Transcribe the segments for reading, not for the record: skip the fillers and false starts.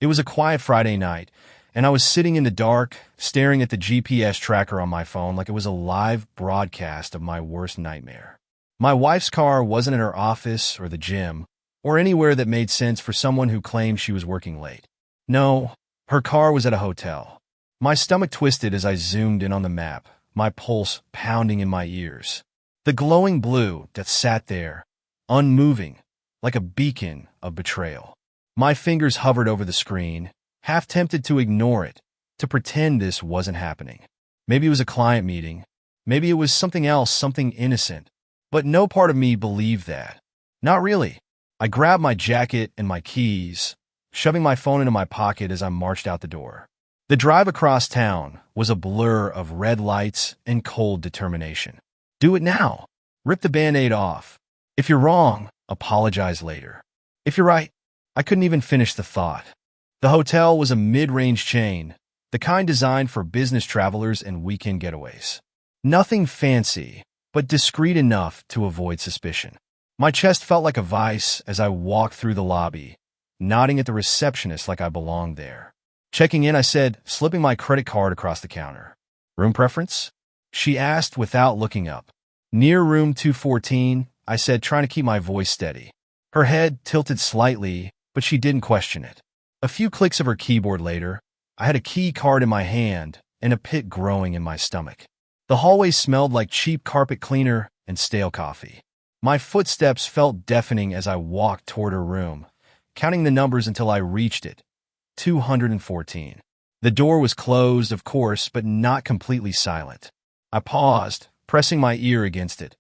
It was a quiet Friday night, and I was sitting in the dark, staring at the GPS tracker on my phone like it was a live broadcast of my worst nightmare. My wife's car wasn't at her office or the gym, or anywhere that made sense for someone who claimed she was working late. No, her car was at a hotel. My stomach twisted as I zoomed in on the map, my pulse pounding in my ears. The glowing blue that sat there, unmoving, like a beacon of betrayal. My fingers hovered over the screen, half tempted to ignore it, to pretend this wasn't happening. Maybe it was a client meeting. Maybe it was something else, something innocent. But no part of me believed that. Not really. I grabbed my jacket and my keys, shoving my phone into my pocket as I marched out the door. The drive across town was a blur of red lights and cold determination. Do it now. Rip the Band-Aid off. If you're wrong, apologize later. If you're right, I couldn't even finish the thought. The hotel was a mid-range chain, the kind designed for business travelers and weekend getaways. Nothing fancy, but discreet enough to avoid suspicion. My chest felt like a vice as I walked through the lobby, nodding at the receptionist like I belonged there. Checking in, I said, slipping my credit card across the counter. Room preference? She asked without looking up. Near room 214, I said, trying to keep my voice steady. Her head tilted slightly, but she didn't question it. A few clicks of her keyboard later, I had a key card in my hand and a pit growing in my stomach. The hallway smelled like cheap carpet cleaner and stale coffee. My footsteps felt deafening as I walked toward her room, counting the numbers until I reached it. 214. The door was closed, of course, but not completely silent. I paused, pressing my ear against it,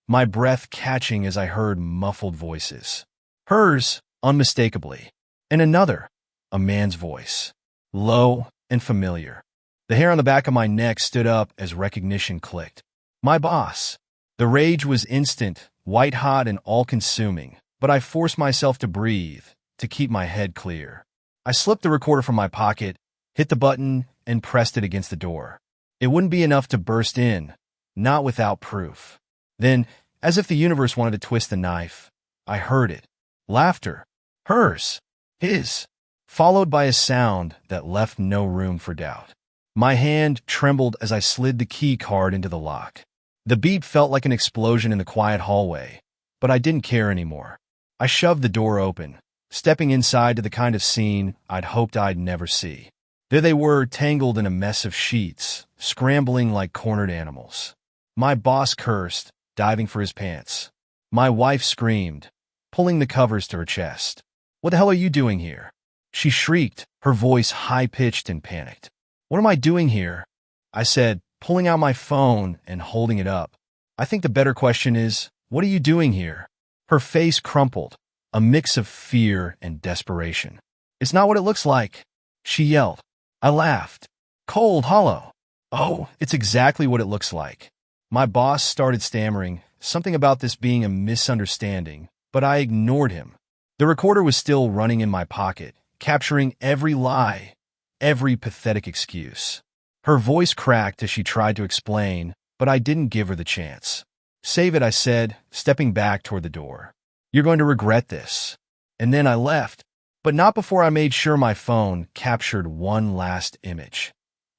my breath catching as I heard muffled voices. Hers, unmistakably, and another, a man's voice, low and familiar. The hair on the back of my neck stood up as recognition clicked. My boss. The rage was instant, white-hot and all-consuming, but I forced myself to breathe, to keep my head clear. I slipped the recorder from my pocket, hit the button, and pressed it against the door. It wouldn't be enough to burst in, not without proof. Then, as if the universe wanted to twist the knife, I heard it. Laughter. Hers. His. Followed by a sound that left no room for doubt. My hand trembled as I slid the key card into the lock. The beep felt like an explosion in the quiet hallway, but I didn't care anymore. I shoved the door open, stepping inside to the kind of scene I'd hoped I'd never see. There they were, tangled in a mess of sheets, scrambling like cornered animals. My boss cursed, diving for his pants. My wife screamed, pulling the covers to her chest. What the hell are you doing here? She shrieked, her voice high-pitched and panicked. What am I doing here? I said, pulling out my phone and holding it up. I think the better question is, what are you doing here? Her face crumpled, a mix of fear and desperation. It's not what it looks like, she yelled. I laughed. Cold, hollow. Oh, it's exactly what it looks like. My boss started stammering, something about this being a misunderstanding, but I ignored him. The recorder was still running in my pocket, capturing every lie, every pathetic excuse. Her voice cracked as she tried to explain, but I didn't give her the chance. Save it, I said, stepping back toward the door. You're going to regret this. And then I left, but not before I made sure my phone captured one last image.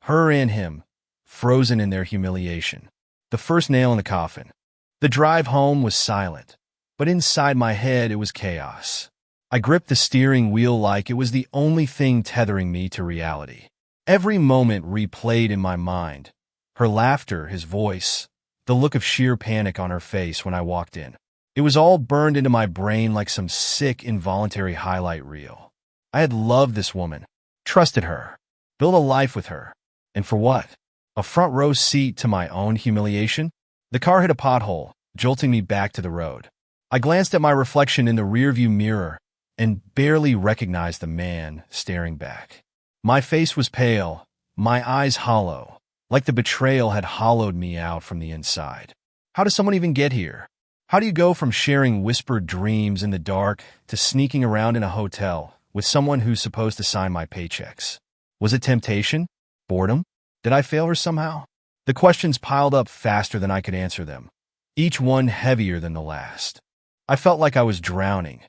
Her and him, frozen in their humiliation. The first nail in the coffin. The drive home was silent, but inside my head it was chaos. I gripped the steering wheel like it was the only thing tethering me to reality. Every moment replayed in my mind. Her laughter, his voice, the look of sheer panic on her face when I walked in. It was all burned into my brain like some sick, involuntary highlight reel. I had loved this woman, trusted her, built a life with her. And for what? A front row seat to my own humiliation? The car hit a pothole, jolting me back to the road. I glanced at my reflection in the rearview mirror and barely recognized the man staring back. My face was pale, my eyes hollow, like the betrayal had hollowed me out from the inside. How does someone even get here? How do you go from sharing whispered dreams in the dark to sneaking around in a hotel with someone who's supposed to sign my paychecks? Was it temptation? Boredom? Did I fail her somehow? The questions piled up faster than I could answer them, each one heavier than the last. I felt like I was drowning,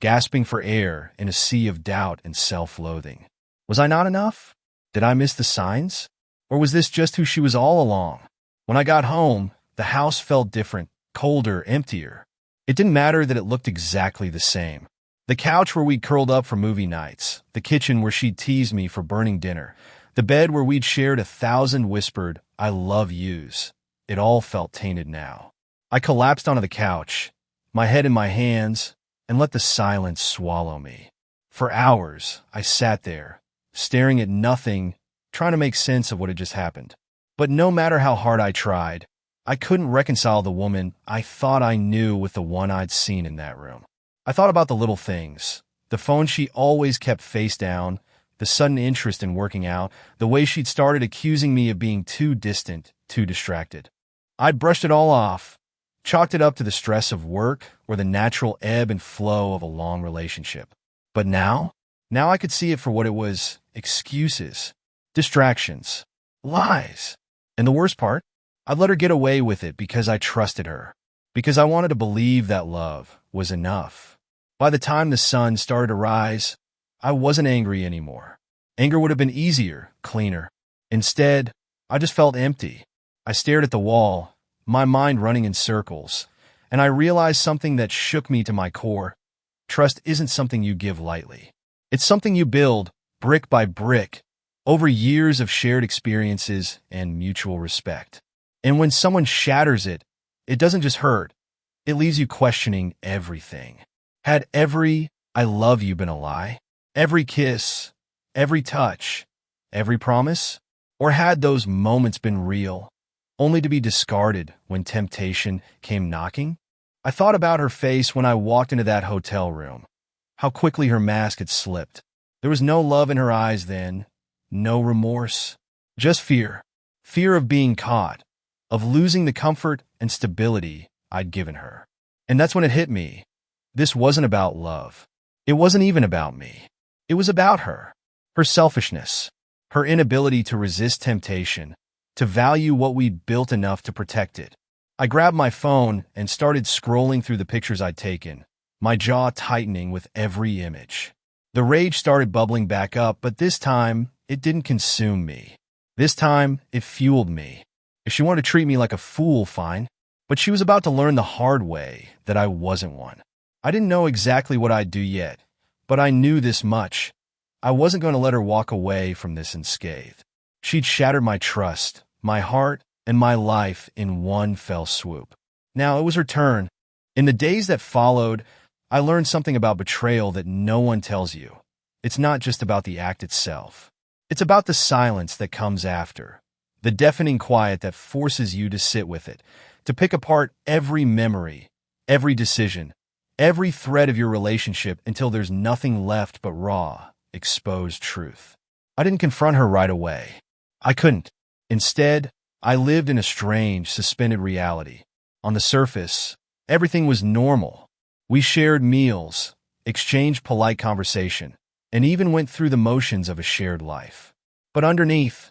gasping for air in a sea of doubt and self-loathing. Was I not enough? Did I miss the signs? Or was this just who she was all along? When I got home, the house felt different, colder, emptier. It didn't matter that it looked exactly the same. The couch where we'd curled up for movie nights, the kitchen where she'd teased me for burning dinner, the bed where we'd shared 1,000 whispered, "I love yous." It all felt tainted now. I collapsed onto the couch, my head in my hands, and let the silence swallow me. For hours, I sat there, staring at nothing, trying to make sense of what had just happened. But no matter how hard I tried, I couldn't reconcile the woman I thought I knew with the one I'd seen in that room. I thought about the little things, the phone she always kept face down, the sudden interest in working out, the way she'd started accusing me of being too distant, too distracted. I'd brushed it all off, chalked it up to the stress of work or the natural ebb and flow of a long relationship. But now I could see it for what it was: excuses, distractions, lies. And the worst part, I'd let her get away with it because I trusted her, because I wanted to believe that love was enough. By the time the sun started to rise, I wasn't angry anymore. Anger would have been easier, cleaner. Instead, I just felt empty. I stared at the wall, my mind running in circles, and I realized something that shook me to my core. Trust isn't something you give lightly. It's something you build, brick by brick, over years of shared experiences and mutual respect. And when someone shatters it, it doesn't just hurt. It leaves you questioning everything. Had every "I love you" been a lie? Every kiss, every touch, every promise? Or had those moments been real, only to be discarded when temptation came knocking? I thought about her face when I walked into that hotel room, how quickly her mask had slipped. There was no love in her eyes then, no remorse, just fear. Fear of being caught, of losing the comfort and stability I'd given her. And that's when it hit me. This wasn't about love. It wasn't even about me. It was about her, her selfishness, her inability to resist temptation, to value what we'd built enough to protect it. I grabbed my phone and started scrolling through the pictures I'd taken, my jaw tightening with every image. The rage started bubbling back up, but this time, it didn't consume me. This time, it fueled me. If she wanted to treat me like a fool, fine, but she was about to learn the hard way that I wasn't one. I didn't know exactly what I'd do yet, but I knew this much. I wasn't going to let her walk away from this unscathed. She'd shattered my trust, my heart, and my life in one fell swoop. Now it was her turn. In the days that followed, I learned something about betrayal that no one tells you. It's not just about the act itself. It's about the silence that comes after, the deafening quiet that forces you to sit with it, to pick apart every memory, every decision, every thread of your relationship until there's nothing left but raw, exposed truth. I didn't confront her right away. I couldn't. Instead, I lived in a strange, suspended reality. On the surface, everything was normal. We shared meals, exchanged polite conversation, and even went through the motions of a shared life. But underneath,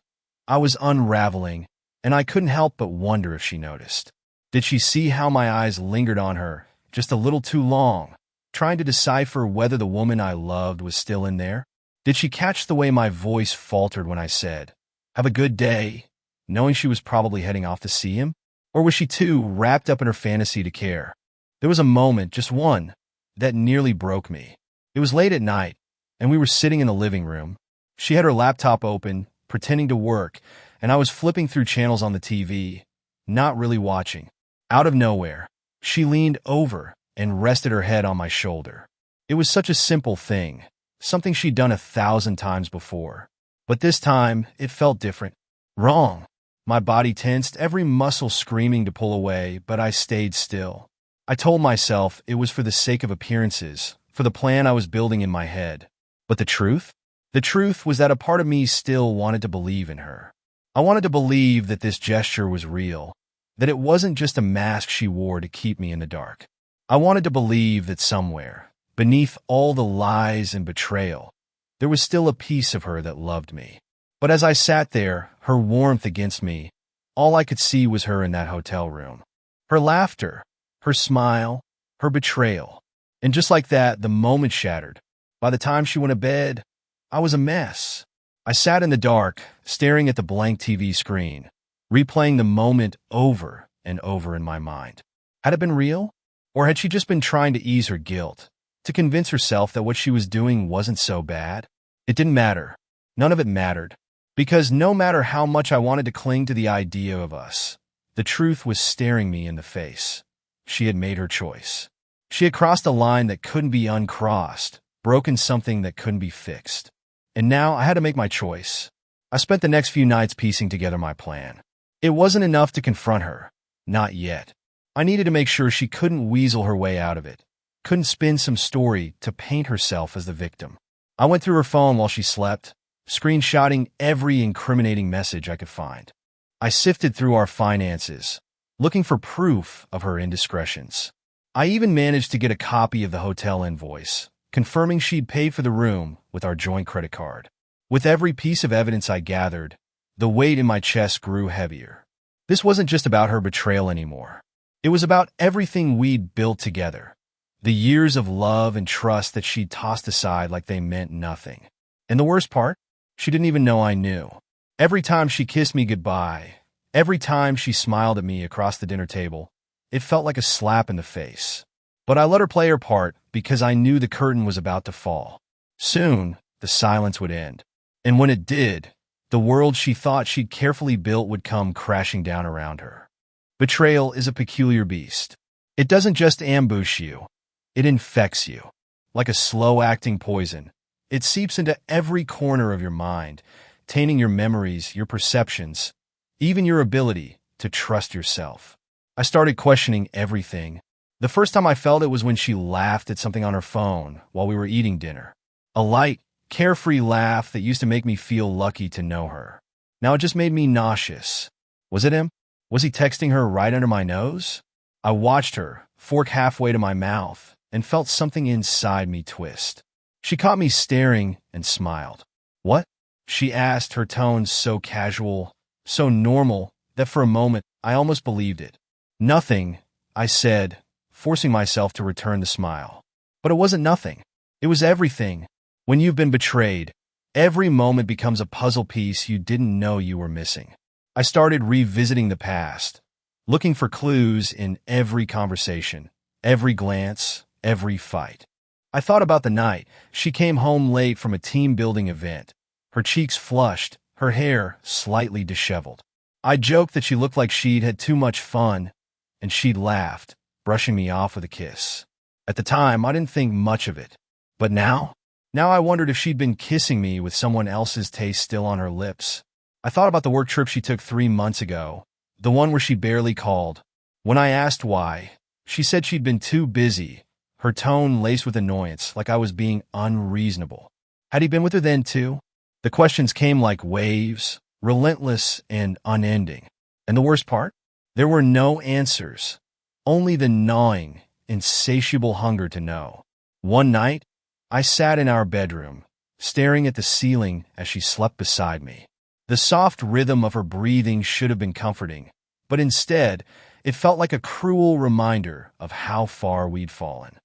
I was unraveling, and I couldn't help but wonder if she noticed. Did she see how my eyes lingered on her just a little too long, trying to decipher whether the woman I loved was still in there? Did she catch the way my voice faltered when I said, "Have a good day," knowing she was probably heading off to see him? Or was she too wrapped up in her fantasy to care? There was a moment, just one, that nearly broke me. It was late at night, and we were sitting in the living room. She had her laptop open, pretending to work, and I was flipping through channels on the TV, not really watching. Out of nowhere, she leaned over and rested her head on my shoulder. It was such a simple thing, something she'd done 1,000 times before. But this time, it felt different. Wrong. My body tensed, every muscle screaming to pull away, but I stayed still. I told myself it was for the sake of appearances, for the plan I was building in my head. But the truth? The truth was that a part of me still wanted to believe in her. I wanted to believe that this gesture was real, that it wasn't just a mask she wore to keep me in the dark. I wanted to believe that somewhere, beneath all the lies and betrayal, there was still a piece of her that loved me. But as I sat there, her warmth against me, all I could see was her in that hotel room. Her laughter, her smile, her betrayal. And just like that, the moment shattered. By the time she went to bed, I was a mess. I sat in the dark, staring at the blank TV screen, replaying the moment over and over in my mind. Had it been real? Or had she just been trying to ease her guilt, to convince herself that what she was doing wasn't so bad? It didn't matter. None of it mattered. Because no matter how much I wanted to cling to the idea of us, the truth was staring me in the face. She had made her choice. She had crossed a line that couldn't be uncrossed, broken something that couldn't be fixed. And now I had to make my choice. I spent the next few nights piecing together my plan. It wasn't enough to confront her. Not yet. I needed to make sure she couldn't weasel her way out of it, couldn't spin some story to paint herself as the victim. I went through her phone while she slept, screenshotting every incriminating message I could find. I sifted through our finances, looking for proof of her indiscretions. I even managed to get a copy of the hotel invoice, confirming she'd paid for the room with our joint credit card. With every piece of evidence I gathered, the weight in my chest grew heavier. This wasn't just about her betrayal anymore. It was about everything we'd built together, the years of love and trust that she'd tossed aside like they meant nothing. And the worst part? She didn't even know I knew. Every time she kissed me goodbye, every time she smiled at me across the dinner table, it felt like a slap in the face. But I let her play her part because I knew the curtain was about to fall. Soon, the silence would end. And when it did, the world she thought she'd carefully built would come crashing down around her. Betrayal is a peculiar beast. It doesn't just ambush you, it infects you. Like a slow-acting poison, it seeps into every corner of your mind, tainting your memories, your perceptions, even your ability to trust yourself. I started questioning everything. The first time I felt it was when she laughed at something on her phone while we were eating dinner. A light, carefree laugh that used to make me feel lucky to know her. Now it just made me nauseous. Was it him? Was he texting her right under my nose? I watched her, fork halfway to my mouth, and felt something inside me twist. She caught me staring and smiled. "What?" she asked, her tone so casual, so normal, that for a moment I almost believed it. "Nothing," I said, forcing myself to return the smile. But it wasn't nothing. It was everything. When you've been betrayed, every moment becomes a puzzle piece you didn't know you were missing. I started revisiting the past, looking for clues in every conversation, every glance, every fight. I thought about the night she came home late from a team-building event, her cheeks flushed, her hair slightly disheveled. I joked that she looked like she'd had too much fun, and she'd laughed, brushing me off with a kiss. At the time, I didn't think much of it. But now I wondered if she'd been kissing me with someone else's taste still on her lips. I thought about the work trip she took 3 months ago, the one where she barely called. When I asked why, she said she'd been too busy, her tone laced with annoyance, like I was being unreasonable. Had he been with her then too? The questions came like waves, relentless and unending. And the worst part? There were no answers, only the gnawing, insatiable hunger to know. One night, I sat in our bedroom, staring at the ceiling as she slept beside me. The soft rhythm of her breathing should have been comforting, but instead, it felt like a cruel reminder of how far we'd fallen.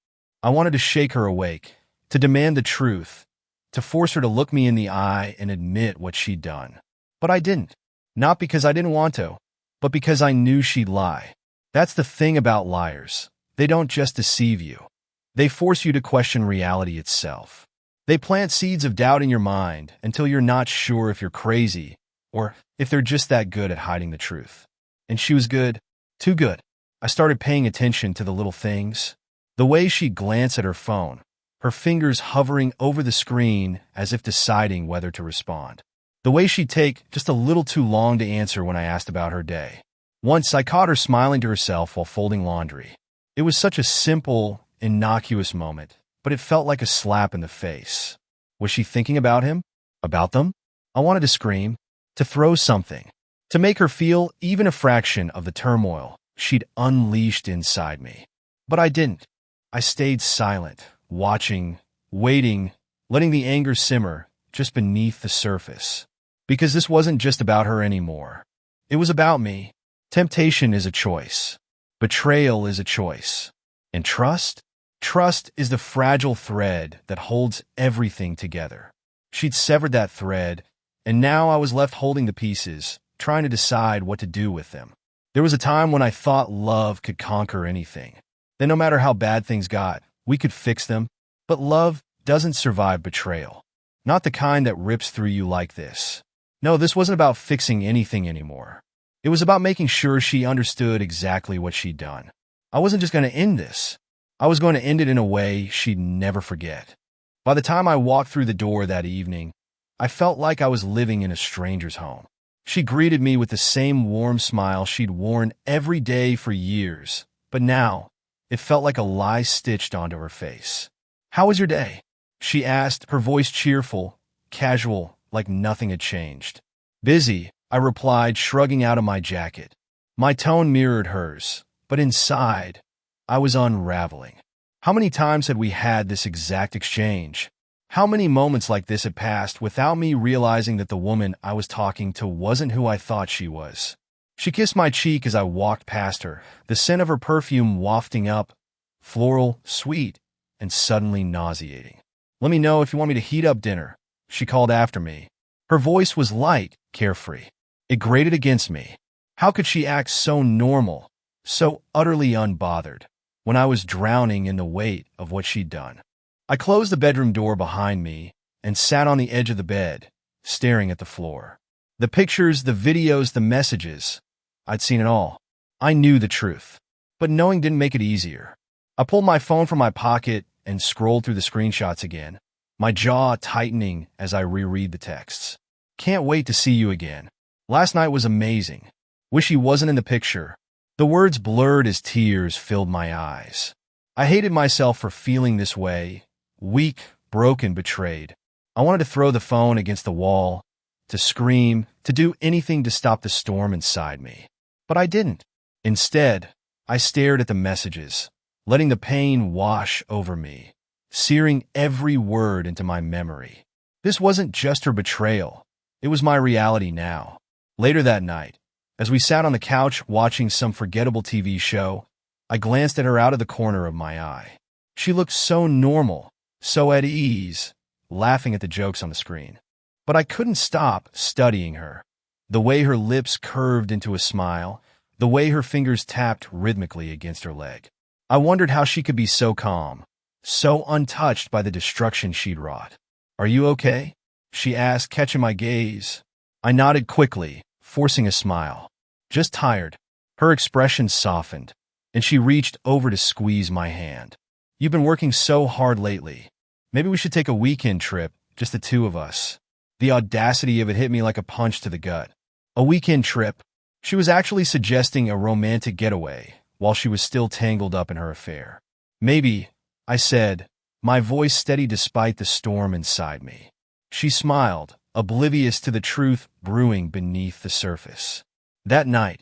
I wanted to shake her awake, to demand the truth, to force her to look me in the eye and admit what she'd done. But I didn't. Not because I didn't want to, but because I knew she'd lie. That's the thing about liars. They don't just deceive you. They force you to question reality itself. They plant seeds of doubt in your mind until you're not sure if you're crazy or if they're just that good at hiding the truth. And she was good. Too good. I started paying attention to the little things. The way she'd glance at her phone, her fingers hovering over the screen as if deciding whether to respond. The way she'd take just a little too long to answer when I asked about her day. Once I caught her smiling to herself while folding laundry. It was such a simple, innocuous moment, but it felt like a slap in the face. Was she thinking about him? About them? I wanted to scream, to throw something, to make her feel even a fraction of the turmoil she'd unleashed inside me. But I didn't. I stayed silent, watching, waiting, letting the anger simmer just beneath the surface. Because this wasn't just about her anymore. It was about me. Temptation is a choice. Betrayal is a choice. And trust? Trust is the fragile thread that holds everything together. She'd severed that thread, and now I was left holding the pieces, trying to decide what to do with them. There was a time when I thought love could conquer anything. That no matter how bad things got, we could fix them. But love doesn't survive betrayal. Not the kind that rips through you like this. No, this wasn't about fixing anything anymore. It was about making sure she understood exactly what she'd done. I wasn't just going to end this. I was going to end it in a way she'd never forget. By the time I walked through the door that evening, I felt like I was living in a stranger's home. She greeted me with the same warm smile she'd worn every day for years, but now it felt like a lie stitched onto her face. "How was your day?" she asked, her voice cheerful, casual, like nothing had changed. "Busy," I replied, shrugging out of my jacket. My tone mirrored hers, but inside, I was unraveling. How many times had we had this exact exchange? How many moments like this had passed without me realizing that the woman I was talking to wasn't who I thought she was? She kissed my cheek as I walked past her, the scent of her perfume wafting up, floral, sweet, and suddenly nauseating. "Let me know if you want me to heat up dinner," she called after me. Her voice was light, carefree. It grated against me. How could she act so normal, so utterly unbothered, when I was drowning in the weight of what she'd done? I closed the bedroom door behind me and sat on the edge of the bed, staring at the floor. The pictures, the videos, the messages. I'd seen it all. I knew the truth. But knowing didn't make it easier. I pulled my phone from my pocket and scrolled through the screenshots again, my jaw tightening as I reread the texts. "Can't wait to see you again. Last night was amazing. Wish he wasn't in the picture." The words blurred as tears filled my eyes. I hated myself for feeling this way, weak, broken, betrayed. I wanted to throw the phone against the wall, to scream, to do anything to stop the storm inside me. But I didn't. Instead, I stared at the messages, letting the pain wash over me, searing every word into my memory. This wasn't just her betrayal. It was my reality now. Later that night, as we sat on the couch watching some forgettable TV show, I glanced at her out of the corner of my eye. She looked so normal, so at ease, laughing at the jokes on the screen. But I couldn't stop studying her. The way her lips curved into a smile, the way her fingers tapped rhythmically against her leg. I wondered how she could be so calm, so untouched by the destruction she'd wrought. "Are you okay?" she asked, catching my gaze. I nodded quickly, forcing a smile. "Just tired." Her expression softened, and she reached over to squeeze my hand. "You've been working so hard lately. Maybe we should take a weekend trip, just the two of us." The audacity of it hit me like a punch to the gut. A weekend trip? She was actually suggesting a romantic getaway, while she was still tangled up in her affair. "Maybe," I said, my voice steady despite the storm inside me. She smiled, oblivious to the truth brewing beneath the surface. That night,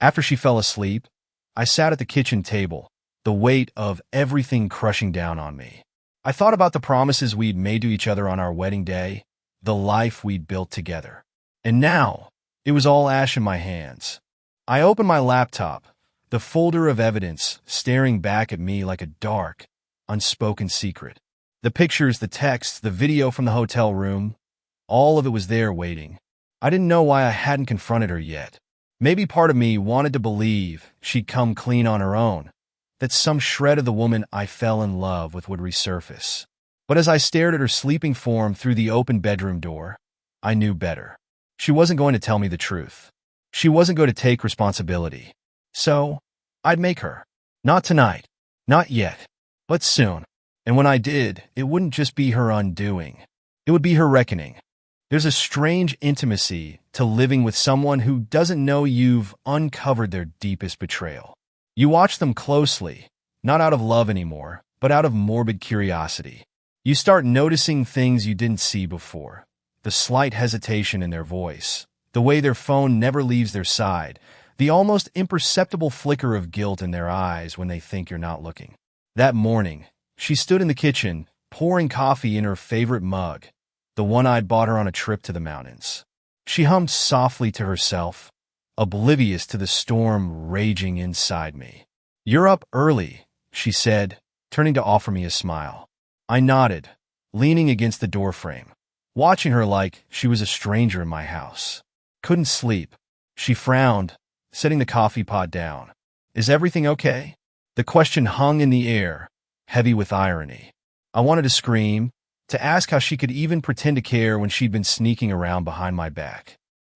after she fell asleep, I sat at the kitchen table, the weight of everything crushing down on me. I thought about the promises we'd made to each other on our wedding day, the life we'd built together. And now, it was all ash in my hands. I opened my laptop, the folder of evidence staring back at me like a dark, unspoken secret. The pictures, the texts, the video from the hotel room, all of it was there waiting. I didn't know why I hadn't confronted her yet. Maybe part of me wanted to believe she'd come clean on her own, that some shred of the woman I fell in love with would resurface. But as I stared at her sleeping form through the open bedroom door, I knew better. She wasn't going to tell me the truth. She wasn't going to take responsibility. So, I'd make her. Not tonight. Not yet. But soon. And when I did, it wouldn't just be her undoing. It would be her reckoning. There's a strange intimacy to living with someone who doesn't know you've uncovered their deepest betrayal. You watch them closely, not out of love anymore, but out of morbid curiosity. You start noticing things you didn't see before. The slight hesitation in their voice, the way their phone never leaves their side, the almost imperceptible flicker of guilt in their eyes when they think you're not looking. That morning, she stood in the kitchen, pouring coffee in her favorite mug, the one I'd bought her on a trip to the mountains. She hummed softly to herself, oblivious to the storm raging inside me. "You're up early," she said, turning to offer me a smile. I nodded, leaning against the doorframe, watching her like she was a stranger in my house. Couldn't sleep. She frowned, setting the coffee pot down. Is everything okay? The question hung in the air, heavy with irony. I wanted to scream, to ask how she could even pretend to care when she'd been sneaking around behind my back.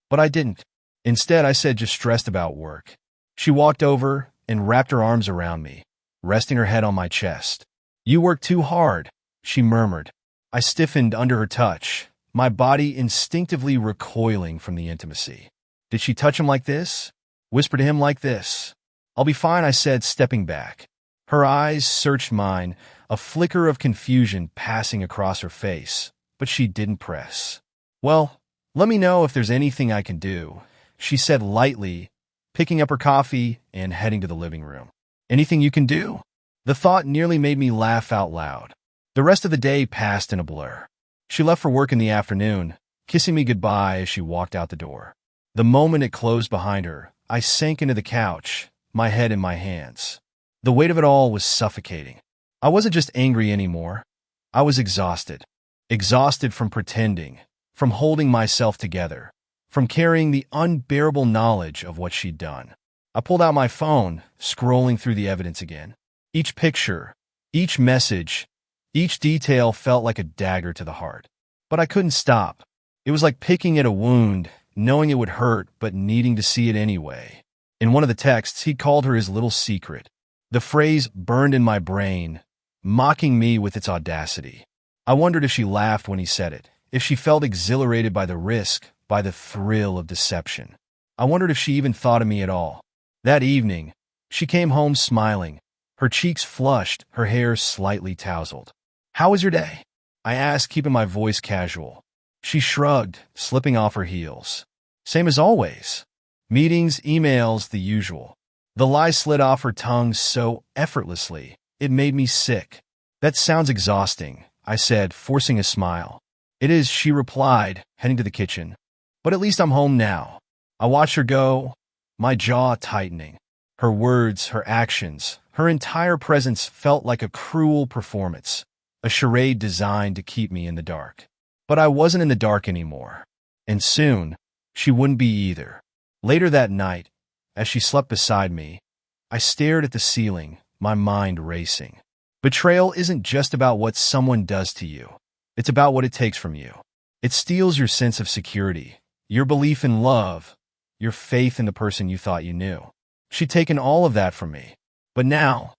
But I didn't. Instead, I said just stressed about work. She walked over and wrapped her arms around me, resting her head on my chest. You work too hard, she murmured. I stiffened under her touch, my body instinctively recoiling from the intimacy. Did she touch him like this? Whisper to him like this? I'll be fine, I said, stepping back. Her eyes searched mine, a flicker of confusion passing across her face, but she didn't press. Well, let me know if there's anything I can do, she said lightly, picking up her coffee and heading to the living room. Anything you can do? The thought nearly made me laugh out loud. The rest of the day passed in a blur. She left for work in the afternoon, kissing me goodbye as she walked out the door. The moment it closed behind her, I sank into the couch, my head in my hands. The weight of it all was suffocating. I wasn't just angry anymore. I was exhausted. Exhausted from pretending, from holding myself together, from carrying the unbearable knowledge of what she'd done. I pulled out my phone, scrolling through the evidence again. Each picture, each message, each detail felt like a dagger to the heart. But I couldn't stop. It was like picking at a wound, knowing it would hurt, but needing to see it anyway. In one of the texts, he called her his little secret. The phrase burned in my brain, mocking me with its audacity. I wondered if she laughed when he said it, if she felt exhilarated by the risk, by the thrill of deception. I wondered if she even thought of me at all. That evening, she came home smiling, her cheeks flushed, her hair slightly tousled. How was your day? I asked, keeping my voice casual. She shrugged, slipping off her heels. Same as always. Meetings, emails, the usual. The lie slid off her tongue so effortlessly, it made me sick. That sounds exhausting, I said, forcing a smile. It is, she replied, heading to the kitchen. But at least I'm home now. I watched her go, my jaw tightening. Her words, her actions, her entire presence felt like a cruel performance, a charade designed to keep me in the dark. But I wasn't in the dark anymore. And soon, she wouldn't be either. Later that night, as she slept beside me, I stared at the ceiling, my mind racing. Betrayal isn't just about what someone does to you. It's about what it takes from you. It steals your sense of security, your belief in love, your faith in the person you thought you knew. She'd taken all of that from me. But now,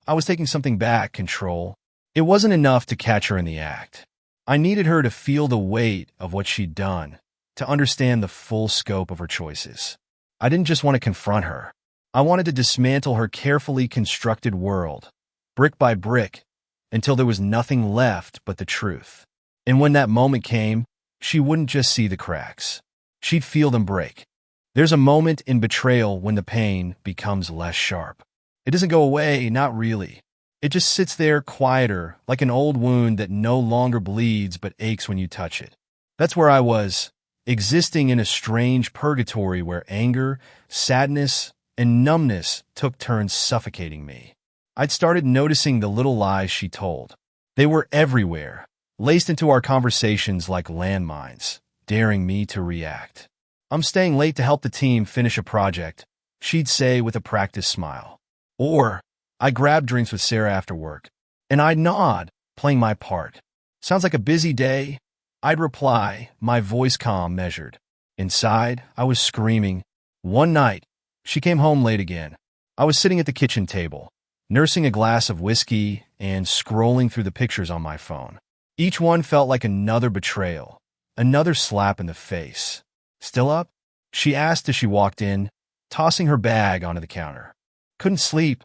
I was taking something back, control. It wasn't enough to catch her in the act. I needed her to feel the weight of what she'd done, to understand the full scope of her choices. I didn't just want to confront her. I wanted to dismantle her carefully constructed world, brick by brick, until there was nothing left but the truth. And when that moment came, she wouldn't just see the cracks. She'd feel them break. There's a moment in betrayal when the pain becomes less sharp. It doesn't go away, not really. It just sits there quieter, like an old wound that no longer bleeds but aches when you touch it. That's where I was, existing in a strange purgatory where anger, sadness, and numbness took turns suffocating me. I'd started noticing the little lies she told. They were everywhere, laced into our conversations like landmines, daring me to react. I'm staying late to help the team finish a project, she'd say with a practiced smile. Or, I grabbed drinks with Sarah after work, and I'd nod, playing my part. Sounds like a busy day? I'd reply, my voice calm, measured. Inside, I was screaming. One night, she came home late again. I was sitting at the kitchen table, nursing a glass of whiskey and scrolling through the pictures on my phone. Each one felt like another betrayal, another slap in the face. Still up? She asked as she walked in, tossing her bag onto the counter. Couldn't sleep,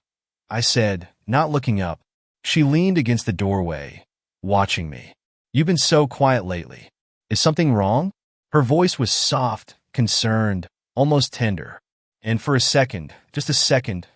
I said, not looking up. She leaned against the doorway, watching me. You've been so quiet lately. Is something wrong? Her voice was soft, concerned, almost tender. And for a second, just a second,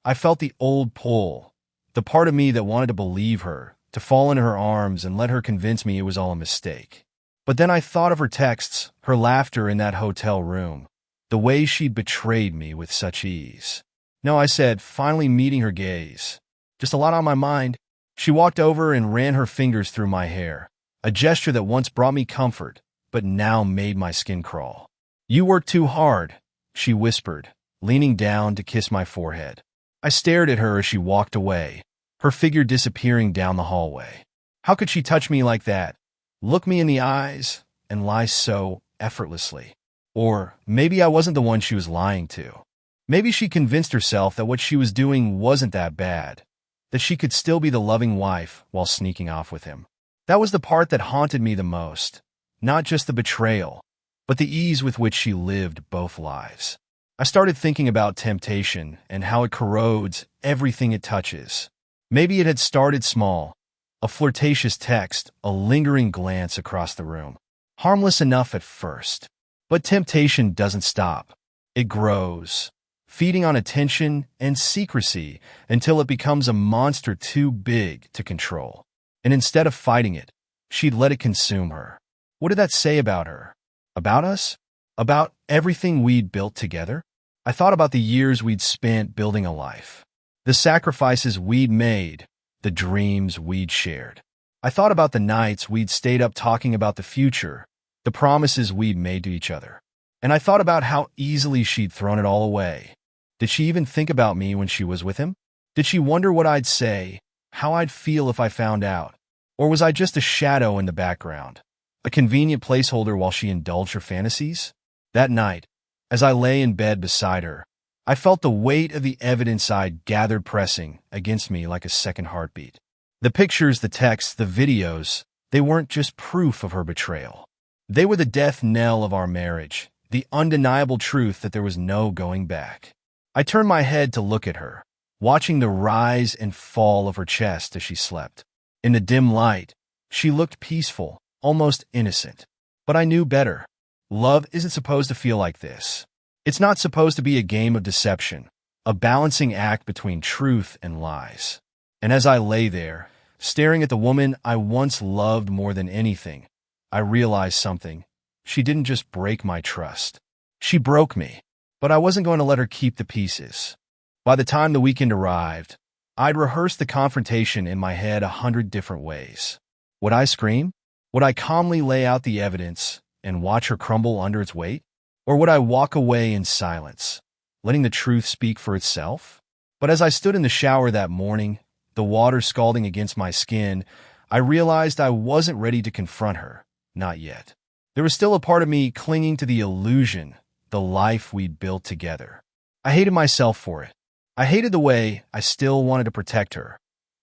I felt the old pull, the part of me that wanted to believe her, to fall into her arms and let her convince me it was all a mistake. But then I thought of her texts, her laughter in that hotel room, the way she'd betrayed me with such ease. No, I said, finally meeting her gaze. Just a lot on my mind. She walked over and ran her fingers through my hair, a gesture that once brought me comfort, but now made my skin crawl. "You work too hard," she whispered, leaning down to kiss my forehead. I stared at her as she walked away, her figure disappearing down the hallway. How could she touch me like that, look me in the eyes, and lie so effortlessly? Or maybe I wasn't the one she was lying to. Maybe she convinced herself that what she was doing wasn't that bad, that she could still be the loving wife while sneaking off with him. That was the part that haunted me the most, not just the betrayal, but the ease with which she lived both lives. I started thinking about temptation and how it corrodes everything it touches. Maybe it had started small, a flirtatious text, a lingering glance across the room. Harmless enough at first. But temptation doesn't stop. It grows, feeding on attention and secrecy until it becomes a monster too big to control. And instead of fighting it, she'd let it consume her. What did that say about her? About us? About everything we'd built together? I thought about the years we'd spent building a life, the sacrifices we'd made, the dreams we'd shared. I thought about the nights we'd stayed up talking about the future, the promises we'd made to each other. And I thought about how easily she'd thrown it all away. Did she even think about me when she was with him? Did she wonder what I'd say, how I'd feel if I found out? Or was I just a shadow in the background, a convenient placeholder while she indulged her fantasies? That night, as I lay in bed beside her, I felt the weight of the evidence I'd gathered pressing against me like a second heartbeat. The pictures, the texts, the videos, they weren't just proof of her betrayal. They were the death knell of our marriage, the undeniable truth that there was no going back. I turned my head to look at her, watching the rise and fall of her chest as she slept. In the dim light, she looked peaceful, almost innocent. But I knew better. Love isn't supposed to feel like this. It's not supposed to be a game of deception, a balancing act between truth and lies. And as I lay there, staring at the woman I once loved more than anything, I realized something. She didn't just break my trust. She broke me. But I wasn't going to let her keep the pieces. By the time the weekend arrived, I'd rehearsed the confrontation in my head 100 different ways. Would I scream? Would I calmly lay out the evidence and watch her crumble under its weight? Or would I walk away in silence, letting the truth speak for itself? But as I stood in the shower that morning, the water scalding against my skin, I realized I wasn't ready to confront her. Not yet. There was still a part of me clinging to the illusion, the life we'd built together. I hated myself for it. I hated the way I still wanted to protect her,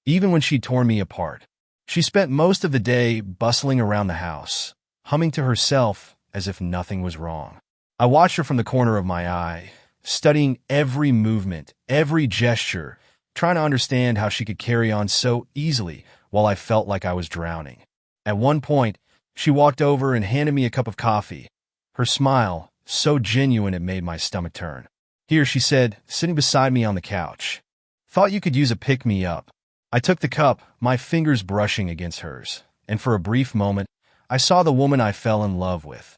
even when she'd torn me apart. She spent most of the day bustling around the house, humming to herself as if nothing was wrong. I watched her from the corner of my eye, studying every movement, every gesture, trying to understand how she could carry on so easily while I felt like I was drowning. At one point, she walked over and handed me a cup of coffee. Her smile, so genuine it made my stomach turn. "Here," she said, sitting beside me on the couch. "Thought you could use a pick-me-up." I took the cup, my fingers brushing against hers, and for a brief moment, I saw the woman I fell in love with.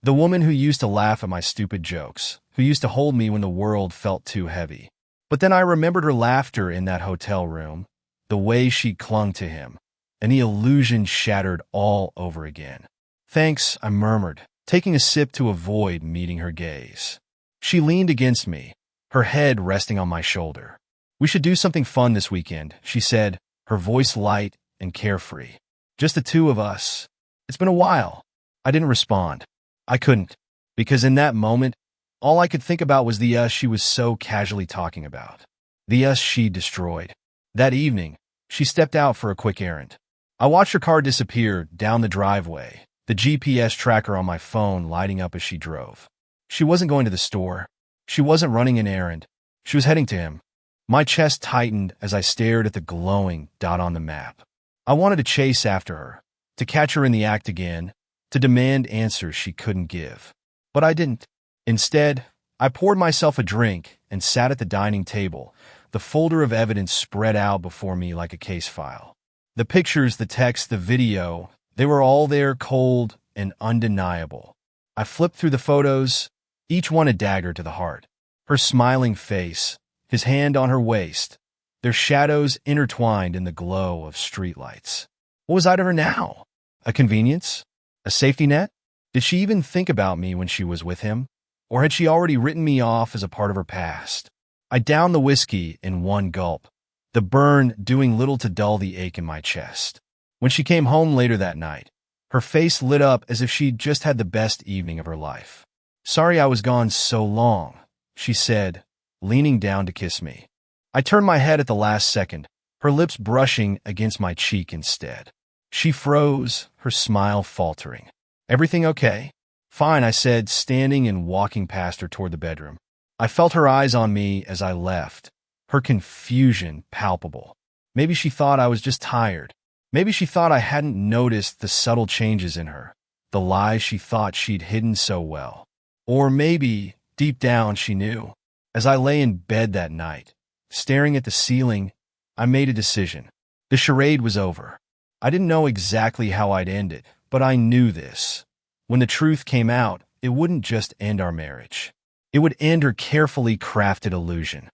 The woman who used to laugh at my stupid jokes, who used to hold me when the world felt too heavy. But then I remembered her laughter in that hotel room, the way she clung to him, and the illusion shattered all over again. "Thanks," I murmured, taking a sip to avoid meeting her gaze. She leaned against me, her head resting on my shoulder. "We should do something fun this weekend," she said, her voice light and carefree. "Just the two of us. It's been a while." I didn't respond. I couldn't, because in that moment, all I could think about was the us she was so casually talking about. The us she destroyed. That evening, she stepped out for a quick errand. I watched her car disappear down the driveway, the GPS tracker on my phone lighting up as she drove. She wasn't going to the store. She wasn't running an errand. She was heading to him. My chest tightened as I stared at the glowing dot on the map. I wanted to chase after her, to catch her in the act again, to demand answers she couldn't give. But I didn't. Instead, I poured myself a drink and sat at the dining table, the folder of evidence spread out before me like a case file. The pictures, the text, the video, they were all there, cold and undeniable. I flipped through the photos, each one a dagger to the heart. Her smiling face, his hand on her waist, their shadows intertwined in the glow of streetlights. What was I to her now? A convenience? A safety net? Did she even think about me when she was with him? Or had she already written me off as a part of her past? I downed the whiskey in one gulp, the burn doing little to dull the ache in my chest. When she came home later that night, her face lit up as if she'd just had the best evening of her life. "Sorry I was gone so long," she said, leaning down to kiss me. I turned my head at the last second, her lips brushing against my cheek instead. She froze, her smile faltering. "Everything okay?" "Fine," I said, standing and walking past her toward the bedroom. I felt her eyes on me as I left, her confusion palpable. Maybe she thought I was just tired. Maybe she thought I hadn't noticed the subtle changes in her, the lies she thought she'd hidden so well. Or maybe, deep down, she knew. As I lay in bed that night, staring at the ceiling, I made a decision. The charade was over. I didn't know exactly how I'd end it, but I knew this. When the truth came out, it wouldn't just end our marriage. It would end her carefully crafted illusion.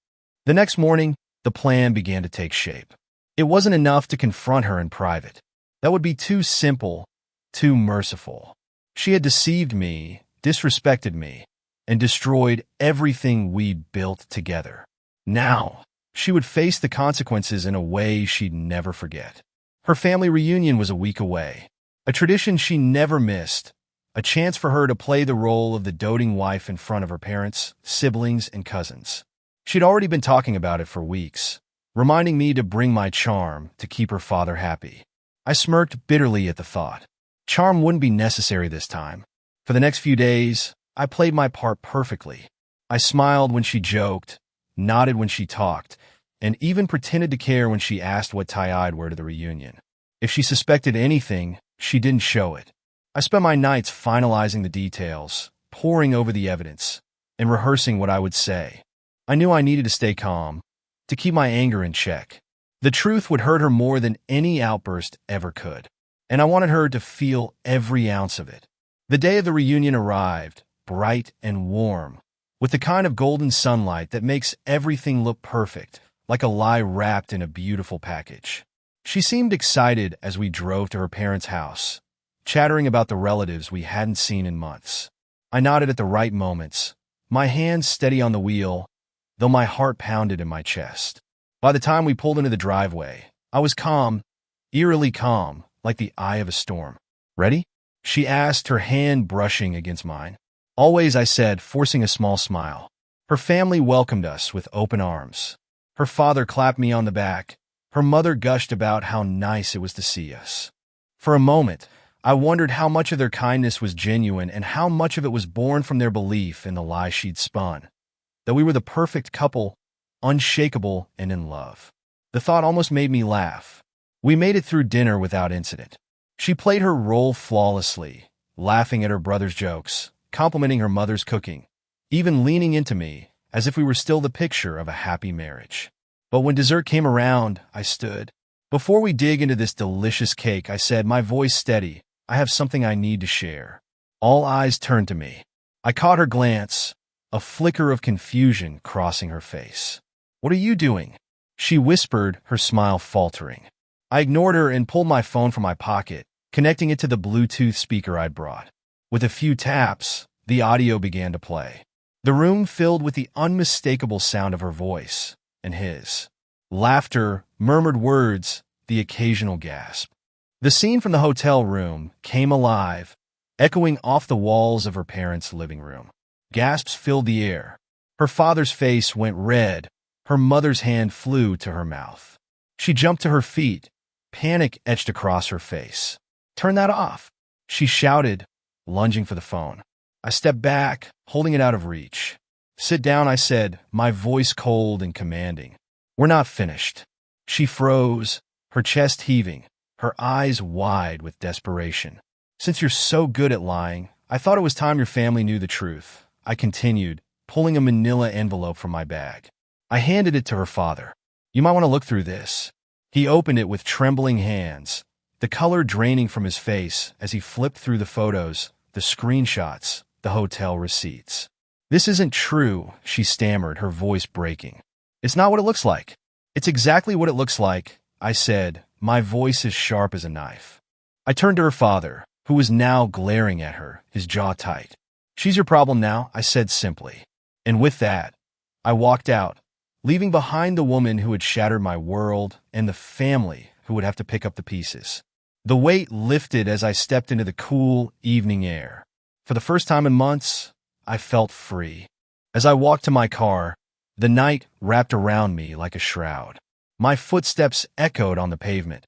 The next morning, the plan began to take shape. It wasn't enough to confront her in private. That would be too simple, too merciful. She had deceived me, disrespected me, and destroyed everything we'd built together. Now, she would face the consequences in a way she'd never forget. Her family reunion was a week away, a tradition she never missed, a chance for her to play the role of the doting wife in front of her parents, siblings, and cousins. She'd already been talking about it for weeks, reminding me to bring my charm to keep her father happy. I smirked bitterly at the thought. Charm wouldn't be necessary this time. For the next few days, I played my part perfectly. I smiled when she joked, nodded when she talked, and even pretended to care when she asked what tie I'd wear to the reunion. If she suspected anything, she didn't show it. I spent my nights finalizing the details, poring over the evidence, and rehearsing what I would say. I knew I needed to stay calm, to keep my anger in check. The truth would hurt her more than any outburst ever could, and I wanted her to feel every ounce of it. The day of the reunion arrived, bright and warm, with the kind of golden sunlight that makes everything look perfect, like a lie wrapped in a beautiful package. She seemed excited as we drove to her parents' house, chattering about the relatives we hadn't seen in months. I nodded at the right moments, my hands steady on the wheel, though my heart pounded in my chest. By the time we pulled into the driveway, I was calm, eerily calm, like the eye of a storm. "Ready?" she asked, her hand brushing against mine. "Always," I said, forcing a small smile. Her family welcomed us with open arms. Her father clapped me on the back. Her mother gushed about how nice it was to see us. For a moment, I wondered how much of their kindness was genuine and how much of it was born from their belief in the lie she'd spun, that we were the perfect couple, unshakable and in love. The thought almost made me laugh. We made it through dinner without incident. She played her role flawlessly, laughing at her brother's jokes, complimenting her mother's cooking, even leaning into me as if we were still the picture of a happy marriage. But when dessert came around, I stood. "Before we dig into this delicious cake," I said, my voice steady, "I have something I need to share." All eyes turned to me. I caught her glance, a flicker of confusion crossing her face. "What are you doing?" she whispered, her smile faltering. I ignored her and pulled my phone from my pocket, connecting it to the Bluetooth speaker I'd brought. With a few taps, the audio began to play. The room filled with the unmistakable sound of her voice and his. Laughter, murmured words, the occasional gasp. The scene from the hotel room came alive, echoing off the walls of her parents' living room. Gasps filled the air. Her father's face went red. Her mother's hand flew to her mouth. She jumped to her feet, panic etched across her face. "Turn that off," she shouted, lunging for the phone. I stepped back, holding it out of reach. "Sit down," I said, my voice cold and commanding. "We're not finished." She froze, her chest heaving, her eyes wide with desperation. "Since you're so good at lying, I thought it was time your family knew the truth," I continued, pulling a manila envelope from my bag. I handed it to her father. "You might want to look through this." He opened it with trembling hands, the color draining from his face as he flipped through the photos, the screenshots, the hotel receipts. "This isn't true," she stammered, her voice breaking. "It's not what it looks like. It's exactly what it looks like, I said, my voice as sharp as a knife. I turned to her father, who was now glaring at her, his jaw tight. She's your problem now, I said simply. And with that, I walked out, leaving behind the woman who had shattered my world and the family who would have to pick up the pieces. The weight lifted as I stepped into the cool evening air. For the first time in months, I felt free. As I walked to my car, the night wrapped around me like a shroud. My footsteps echoed on the pavement,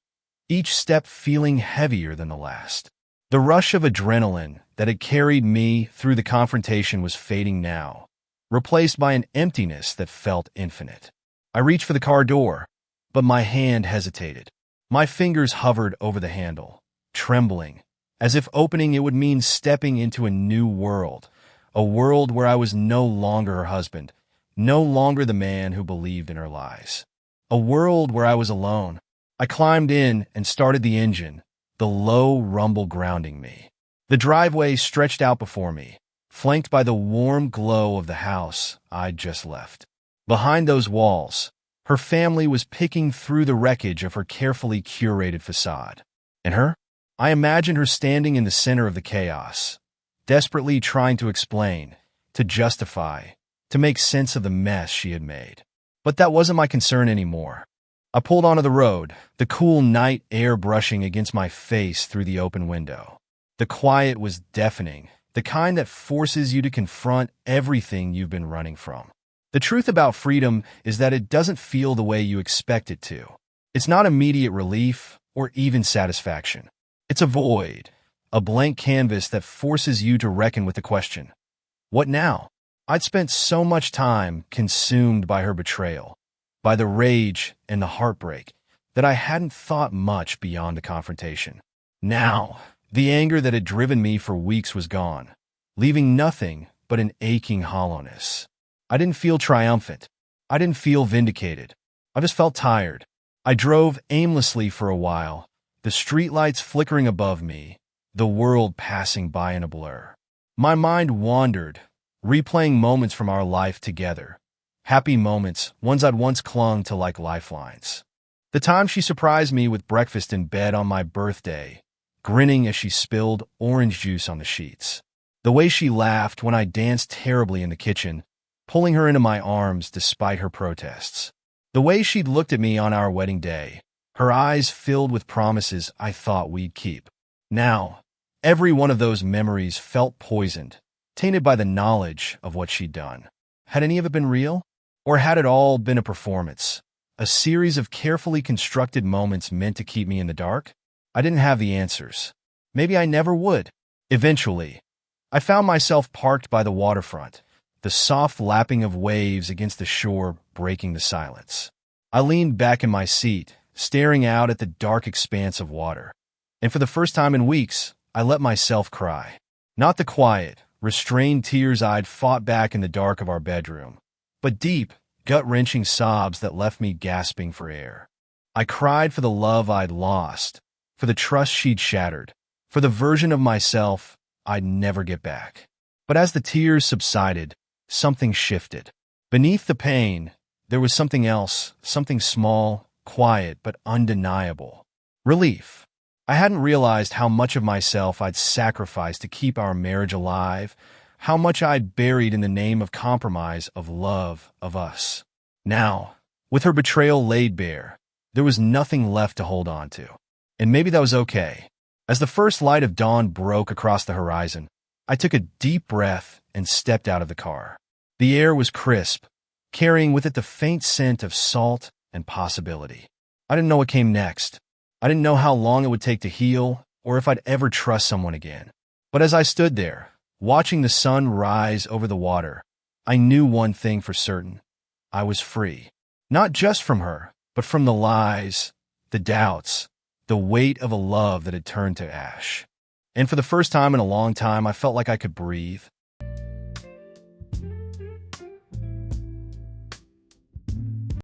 each step feeling heavier than the last. The rush of adrenaline that had carried me through the confrontation was fading now, replaced by an emptiness that felt infinite. I reached for the car door, but my hand hesitated. My fingers hovered over the handle, trembling, as if opening it would mean stepping into a new world, a world where I was no longer her husband, no longer the man who believed in her lies. A world where I was alone. I climbed in and started the engine, the low rumble grounding me. The driveway stretched out before me, flanked by the warm glow of the house I'd just left. Behind those walls, her family was picking through the wreckage of her carefully curated facade. And her? I imagined her standing in the center of the chaos, desperately trying to explain, to justify, to make sense of the mess she had made. But that wasn't my concern anymore. I pulled onto the road, the cool night air brushing against my face through the open window. The quiet was deafening, the kind that forces you to confront everything you've been running from. The truth about freedom is that it doesn't feel the way you expect it to. It's not immediate relief or even satisfaction. It's a void, a blank canvas that forces you to reckon with the question, what now? I'd spent so much time consumed by her betrayal, by the rage and the heartbreak, that I hadn't thought much beyond the confrontation. Now, the anger that had driven me for weeks was gone, leaving nothing but an aching hollowness. I didn't feel triumphant. I didn't feel vindicated. I just felt tired. I drove aimlessly for a while, the streetlights flickering above me, the world passing by in a blur. My mind wandered, replaying moments from our life together. Happy moments, ones I'd once clung to like lifelines. The time she surprised me with breakfast in bed on my birthday, grinning as she spilled orange juice on the sheets. The way she laughed when I danced terribly in the kitchen, pulling her into my arms despite her protests. The way she'd looked at me on our wedding day, her eyes filled with promises I thought we'd keep. Now, every one of those memories felt poisoned, tainted by the knowledge of what she'd done. Had any of it been real? Or had it all been a performance? A series of carefully constructed moments meant to keep me in the dark? I didn't have the answers. Maybe I never would. Eventually, I found myself parked by the waterfront, the soft lapping of waves against the shore breaking the silence. I leaned back in my seat, staring out at the dark expanse of water. And for the first time in weeks, I let myself cry. Not the quiet, restrained tears I'd fought back in the dark of our bedroom, but deep, gut-wrenching sobs that left me gasping for air. I cried for the love I'd lost, for the trust she'd shattered, for the version of myself I'd never get back. But as the tears subsided, something shifted. Beneath the pain, there was something else, something small, quiet, but undeniable. Relief. I hadn't realized how much of myself I'd sacrificed to keep our marriage alive, how much I'd buried in the name of compromise, of love, of us. Now, with her betrayal laid bare, there was nothing left to hold on to. And maybe that was okay. As the first light of dawn broke across the horizon, I took a deep breath and stepped out of the car. The air was crisp, carrying with it the faint scent of salt and possibility. I didn't know what came next. I didn't know how long it would take to heal, or if I'd ever trust someone again. But as I stood there, watching the sun rise over the water, I knew one thing for certain. I was free. Not just from her, but from the lies, the doubts, the weight of a love that had turned to ash. And for the first time in a long time, I felt like I could breathe.